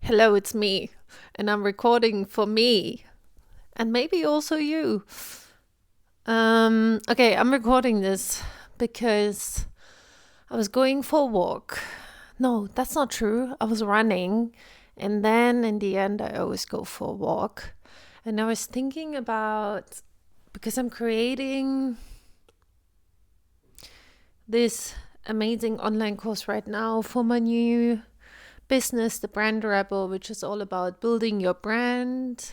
Hello, it's me, and I'm recording for me, and maybe also you. Okay, I'm recording this because I was going for a walk. No, that's not true. I was running, and then in the end, I always go for a walk. And I was thinking about because I'm creating this amazing online course right now for my new business, the Brand Rebel, which is all about building your brand,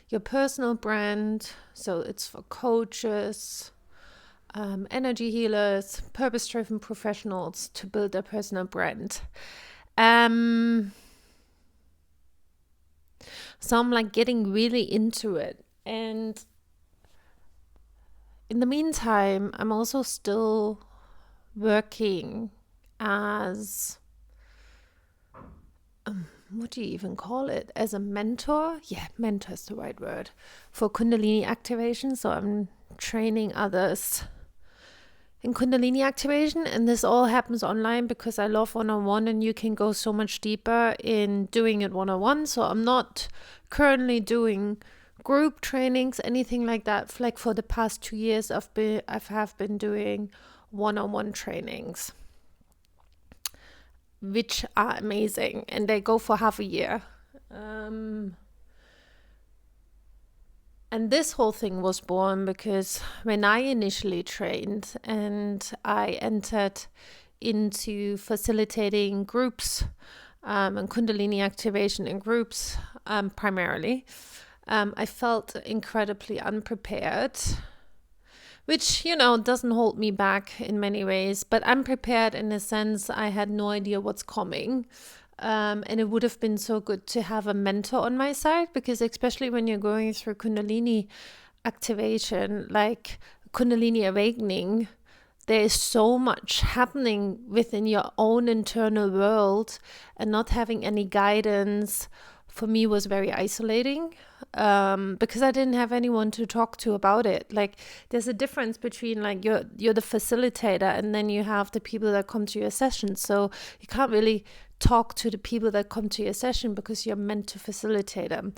your personal brand. So it's for coaches, energy healers, purpose driven professionals to build their personal brand. So I'm like getting really into it. And in the meantime, I'm also still working as what do you even call it? As a mentor? Yeah, mentor is the right word for Kundalini activation. So I'm training others in Kundalini activation, and this all happens online because I love one-on-one, and you can go so much deeper in doing it one-on-one. So I'm not currently doing group trainings, anything like that. Like for the past 2 years, I have been doing one-on-one trainings, which are amazing, and they go for half a year. And this whole thing was born because when I initially trained and I entered into facilitating groups and Kundalini activation in groups primarily, I felt incredibly unprepared, which, doesn't hold me back in many ways, but unprepared in a sense I had no idea what's coming. And it would have been so good to have a mentor on my side, because especially when you're going through Kundalini activation, like Kundalini awakening, there is so much happening within your own internal world, and not having any guidance for me was very isolating, because I didn't have anyone to talk to about it. Like, there's a difference between like you're the facilitator, and then you have the people that come to your session. So you can't really talk to the people that come to your session because you're meant to facilitate them,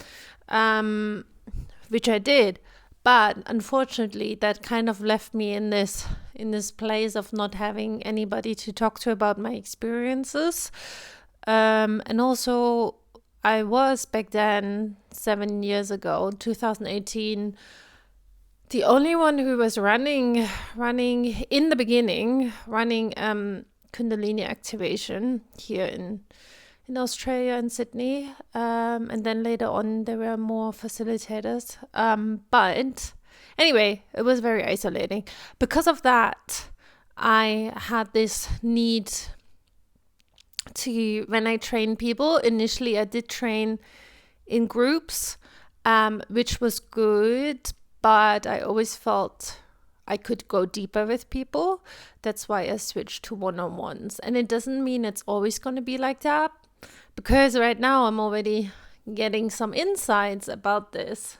which I did. But unfortunately, that kind of left me in this place of not having anybody to talk to about my experiences. And also, I was back then, 7 years ago, 2018, the only one who was running in the beginning, running Kundalini activation here in Australia and Sydney. And then later on, there were more facilitators. But anyway, it was very isolating. Because of that, I had this need to, when I train people, initially I did train in groups, which was good, but I always felt I could go deeper with people. That's why I switched to one-on-ones. And it doesn't mean it's always going to be like that, because right now I'm already getting some insights about this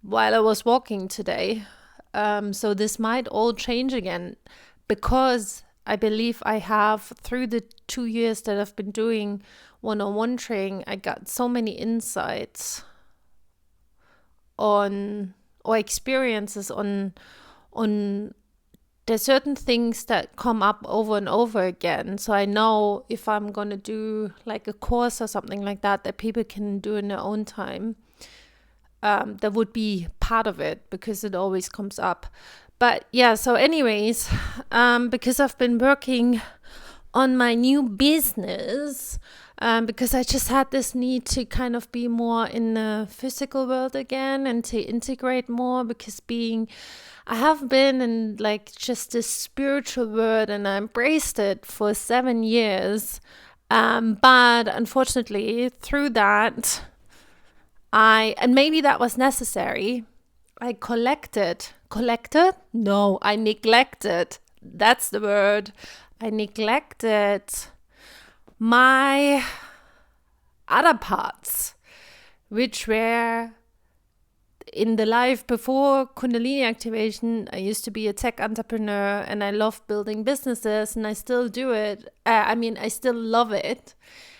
while I was walking today. So this might all change again, because I believe I have, through the 2 years that I've been doing one-on-one training, I got so many insights on, or experiences on there's certain things that come up over and over again. So I know if I'm going to do like a course or something like that people can do in their own time, that would be part of it, because it always comes up. But yeah, so anyways, because I've been working on my new business, because I just had this need to kind of be more in the physical world again and to integrate more, because I have been in like just this spiritual world, and I embraced it for 7 years. But unfortunately, through that, and maybe that was necessary, I No, I neglected. That's the word. I neglected my other parts, which were in the life before Kundalini activation. I used to be a tech entrepreneur, and I love building businesses, and I still do it. I still love it.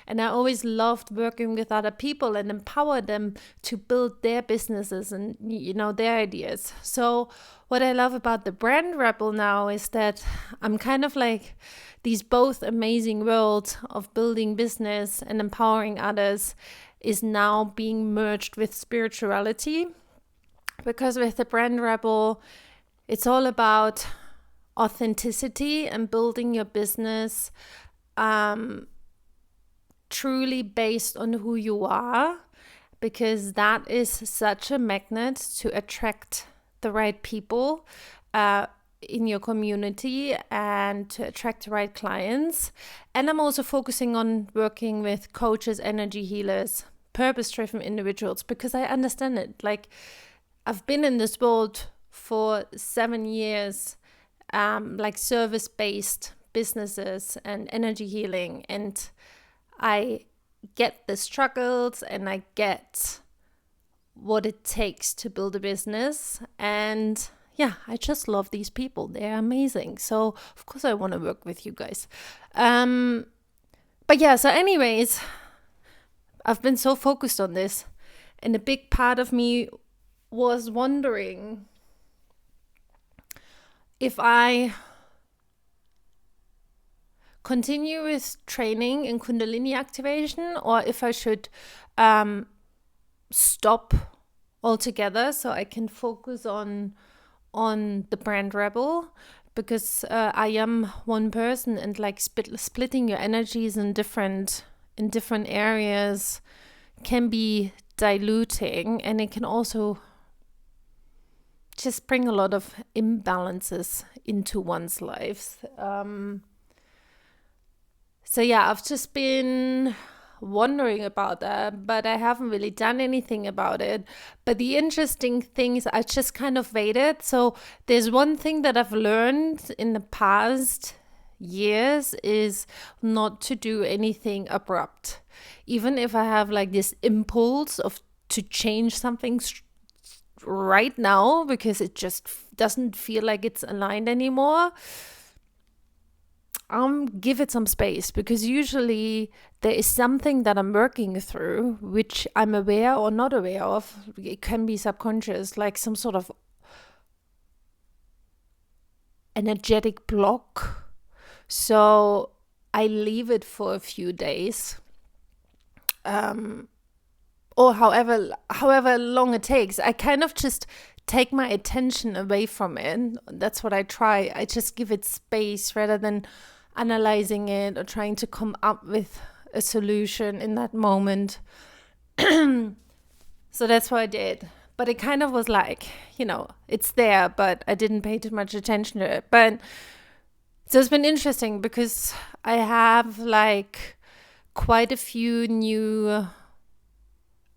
And I always loved working with other people and empower them to build their businesses and, their ideas. So what I love about the Brand Rebel now is that I'm kind of like these both amazing worlds of building business and empowering others is now being merged with spirituality. Because with the Brand Rebel, it's all about authenticity and building your business truly based on who you are, because that is such a magnet to attract the right people in your community and to attract the right clients. And I'm also focusing on working with coaches, energy healers, purpose-driven individuals, because I understand it. Like, I've been in this world for 7 years, like service-based businesses and energy healing, and I get the struggles and I get what it takes to build a business. And yeah, I just love these people. They're amazing. So of course I want to work with you guys. But yeah, so anyways, I've been so focused on this, and a big part of me was wondering if I continue with training in Kundalini activation, or if I should stop altogether so I can focus on the Brand Rebel, because I am one person, and like splitting your energies in different areas can be diluting, and it can also just bring a lot of imbalances into one's life. So yeah, I've just been wondering about that, but I haven't really done anything about it. But the interesting thing is I just kind of waited. So there's one thing that I've learned in the past years is not to do anything abrupt. Even if I have like this impulse to change something right now because it just doesn't feel like it's aligned anymore, give it some space, because usually there is something that I'm working through which I'm aware or not aware of. It can be subconscious, like some sort of energetic block. So I leave it for a few days, or however long it takes. I kind of just take my attention away from it. That's what I try. I just give it space rather than analyzing it or trying to come up with a solution in that moment. So that's what I did. But it kind of was like, it's there, but I didn't pay too much attention to it. But so it's been interesting because I have like quite a few new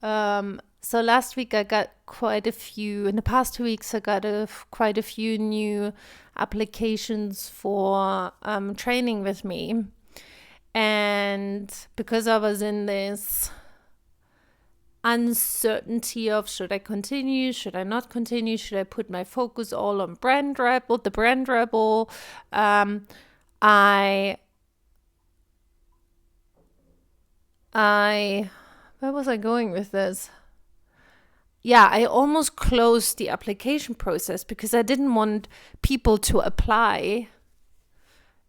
so last week I got quite a few, in the past 2 weeks I got quite a few new applications for training with me. And because I was in this uncertainty of, should I continue, should I not continue, should I put my focus all on the Brand Rebel, where was I going with this? Yeah, I almost closed the application process because I didn't want people to apply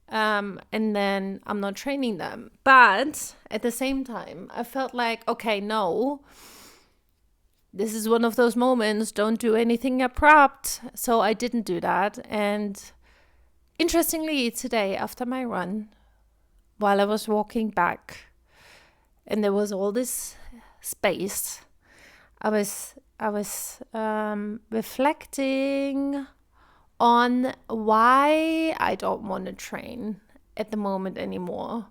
and then I'm not training them. But at the same time, I felt like, okay, no, this is one of those moments, don't do anything abrupt. So I didn't do that. And interestingly, today after my run, while I was walking back and there was all this space, I was reflecting on why I don't want to train at the moment anymore.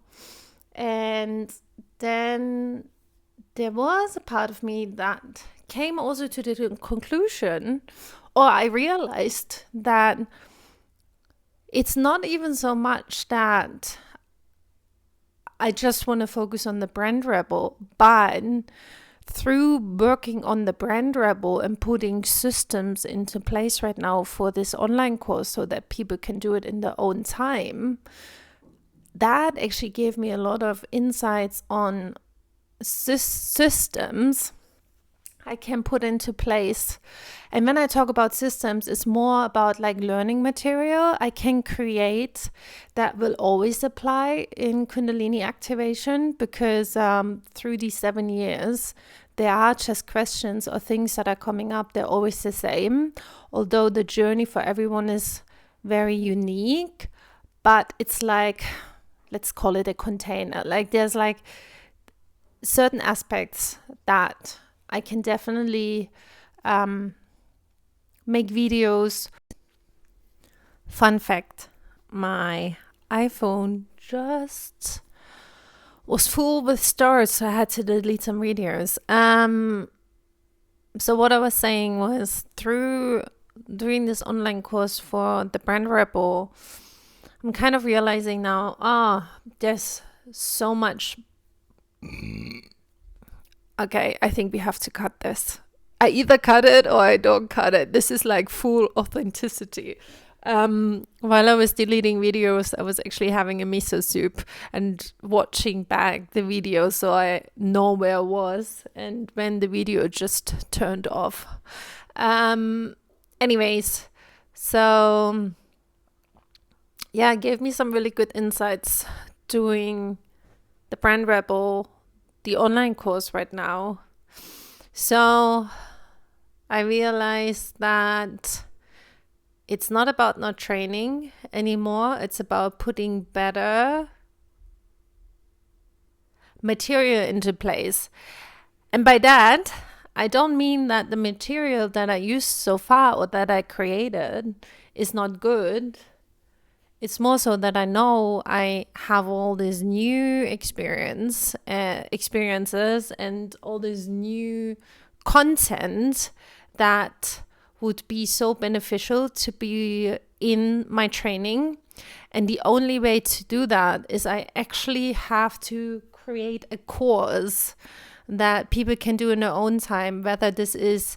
And then there was a part of me that came also to the conclusion, or I realized that it's not even so much that I just want to focus on the Brand Rebel, but through working on the Brand Rebel and putting systems into place right now for this online course so that people can do it in their own time, that actually gave me a lot of insights on systems I can put into place. And when I talk about systems, it's more about like learning material I can create that will always apply in Kundalini activation, because through these 7 years, there are just questions or things that are coming up. They're always the same, although the journey for everyone is very unique. But it's like, let's call it a container. Like there's like certain aspects that I can definitely make videos. Fun fact, my iPhone just was full with storage, so I had to delete some videos. So what I was saying was, through doing this online course for the Brand Rebel, I'm kind of realizing now, there's so much. Okay, I think we have to cut this. I either cut it or I don't cut it. This is like full authenticity. While I was deleting videos, I was actually having a miso soup and watching back the video, so I know where I was and when the video just turned off. Anyways, so yeah, it gave me some really good insights doing the Brand Rebel, the online course right now. So I realized that it's not about not training anymore. It's about putting better material into place. And by that, I don't mean that the material that I used so far or that I created is not good. It's more so that I know I have all these new experiences and all this new content that would be so beneficial to be in my training. And the only way to do that is I actually have to create a course that people can do in their own time, whether this is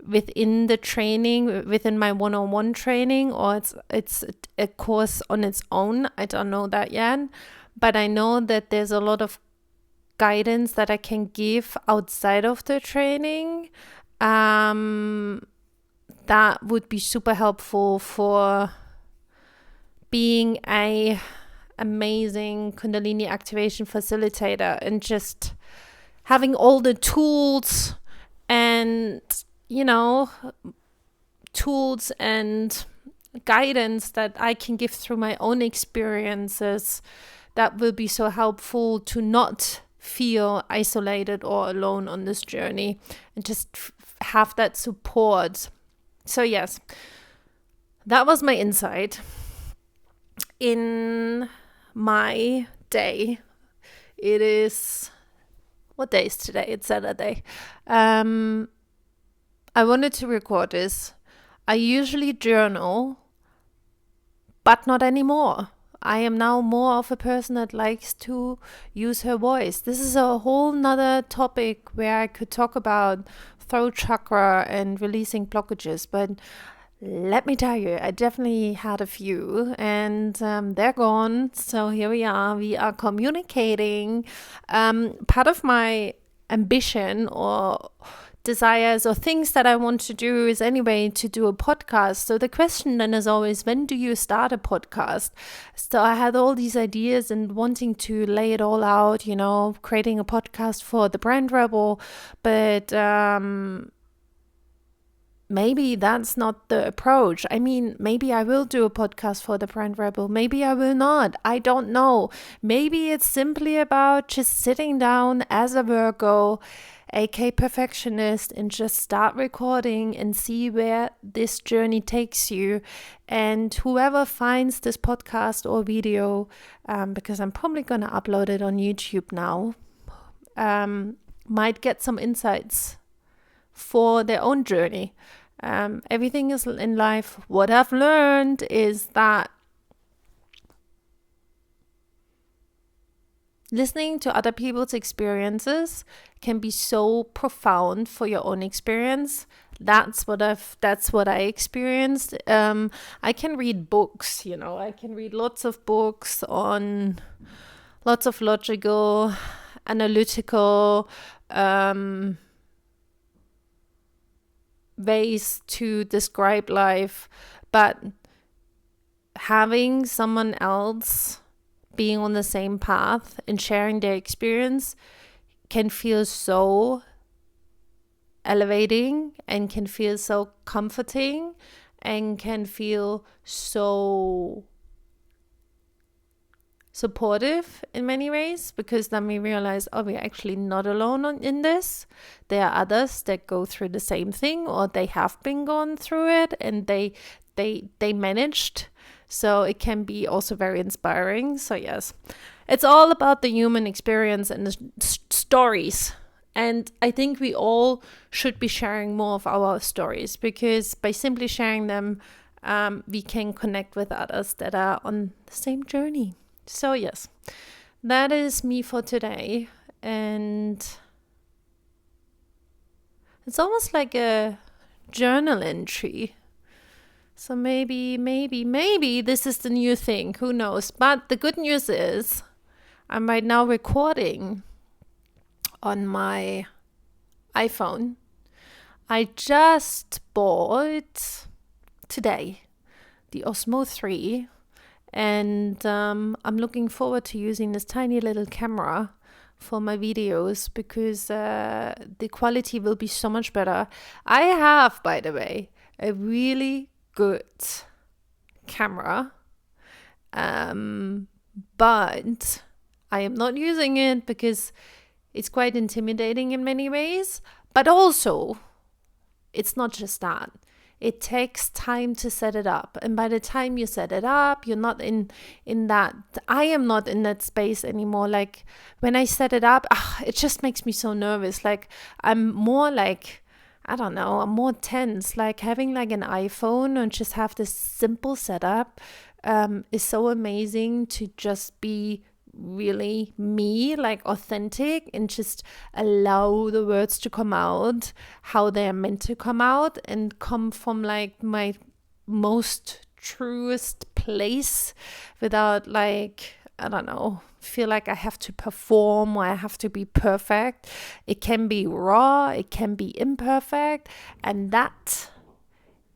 within the training, within my one-on-one training, or it's a course on its own. I don't know that yet, but I know that there's a lot of guidance that I can give outside of the training that would be super helpful for being a amazing Kundalini activation facilitator, and just having all the tools and, tools and guidance that I can give through my own experiences that will be so helpful to not feel isolated or alone on this journey, and just have that support. So yes, that was my insight in my day. It is, what day is today? It's Saturday. I wanted to record this. I usually journal, but not anymore. I am now more of a person that likes to use her voice. This is a whole nother topic where I could talk about throat chakra and releasing blockages, but let me tell you, I definitely had a few, and they're gone. So here we are communicating. Part of my ambition or desires or things that I want to do is anyway to do a podcast. So the question then is always, when do you start a podcast? So I had all these ideas and wanting to lay it all out, creating a podcast for the Brand Rebel, but maybe that's not the approach. I mean, maybe I will do a podcast for the Brand Rebel. Maybe I will not. I don't know. Maybe it's simply about just sitting down as a Virgo, aka perfectionist, and just start recording and see where this journey takes you. And whoever finds this podcast or video, because I'm probably going to upload it on YouTube now, might get some insights for their own journey. Everything is in life. What I've learned is that listening to other people's experiences can be so profound for your own experience. that's what I experienced. I can read books, I can read lots of books on lots of logical, analytical ways to describe life, but having someone else being on the same path and sharing their experience can feel so elevating and can feel so comforting and can feel so supportive in many ways, because then we realize, oh, we're actually not alone in this. There are others that go through the same thing, or they have been going through it and they managed. So it can be also very inspiring. So yes, it's all about the human experience and the stories. And I think we all should be sharing more of our stories, because by simply sharing them, we can connect with others that are on the same journey. So yes, that is me for today. And it's almost like a journal entry. So maybe this is the new thing. Who knows? But the good news is I'm right now recording on my iPhone. I just bought today the Osmo 3, and I'm looking forward to using this tiny little camera for my videos, because the quality will be so much better. I have, by the way, a really good camera, but I am not using it because it's quite intimidating in many ways. But also, it's not just that. It takes time to set it up. And by the time you set it up, you're not in that. I am not in that space anymore. Like when I set it up, it just makes me so nervous. Like I'm more like, I don't know, I'm more tense. Like having like an iPhone and just have this simple setup is so amazing to just be really me, like authentic, and just allow the words to come out how they're meant to come out and come from like my most truest place, without like, I don't know, feel like I have to perform or I have to be perfect. It can be raw, it can be imperfect, and that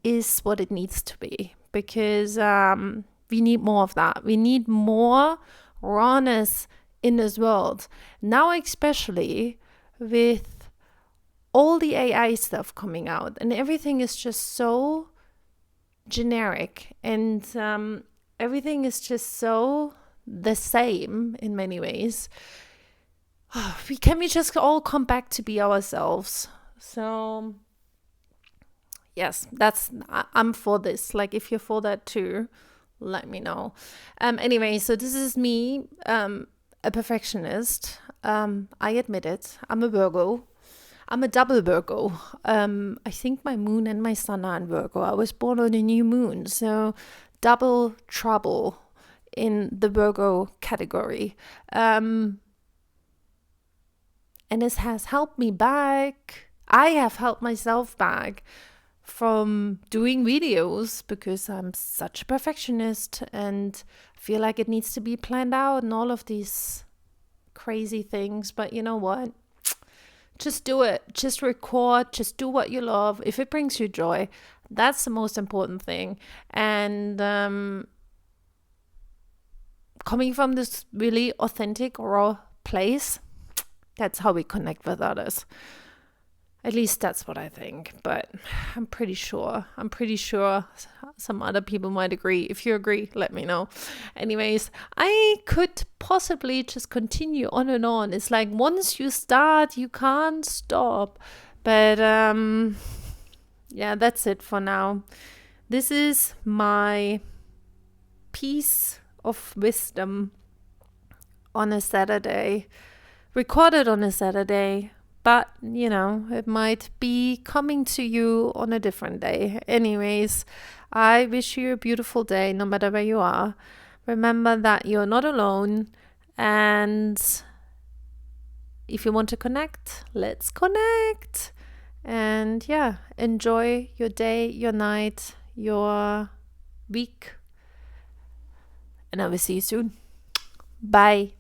is what it needs to be, because we need more of that. We need more rawness in this world now, especially with all the AI stuff coming out, and everything is just so generic, and everything is just so the same in many ways. We just all come back to be ourselves. So yes, I'm for this. Like if you're for that too, let me know. Anyway, so this is me, a perfectionist. I admit it. I'm a Virgo. I'm a double Virgo. I think my moon and my sun are in Virgo. I was born on a new moon, so double trouble in the Virgo category. And this has helped me back. I have helped myself back from doing videos, because I'm such a perfectionist and feel like it needs to be planned out and all of these crazy things. But you know what? Just do it. Just record. Just do what you love. If it brings you joy, that's the most important thing. And coming from this really authentic, raw place, that's how we connect with others. At least that's what I think, but I'm pretty sure some other people might agree. If you agree, let me know. Anyways, I could possibly just continue on and on. It's like once you start, you can't stop. But yeah, that's it for now. This is my piece of wisdom on a Saturday, recorded on a Saturday. But, you know, it might be coming to you on a different day. Anyways, I wish you a beautiful day, no matter where you are. Remember that you're not alone. And if you want to connect, let's connect. And yeah, enjoy your day, your night, your week. And I will see you soon. Bye.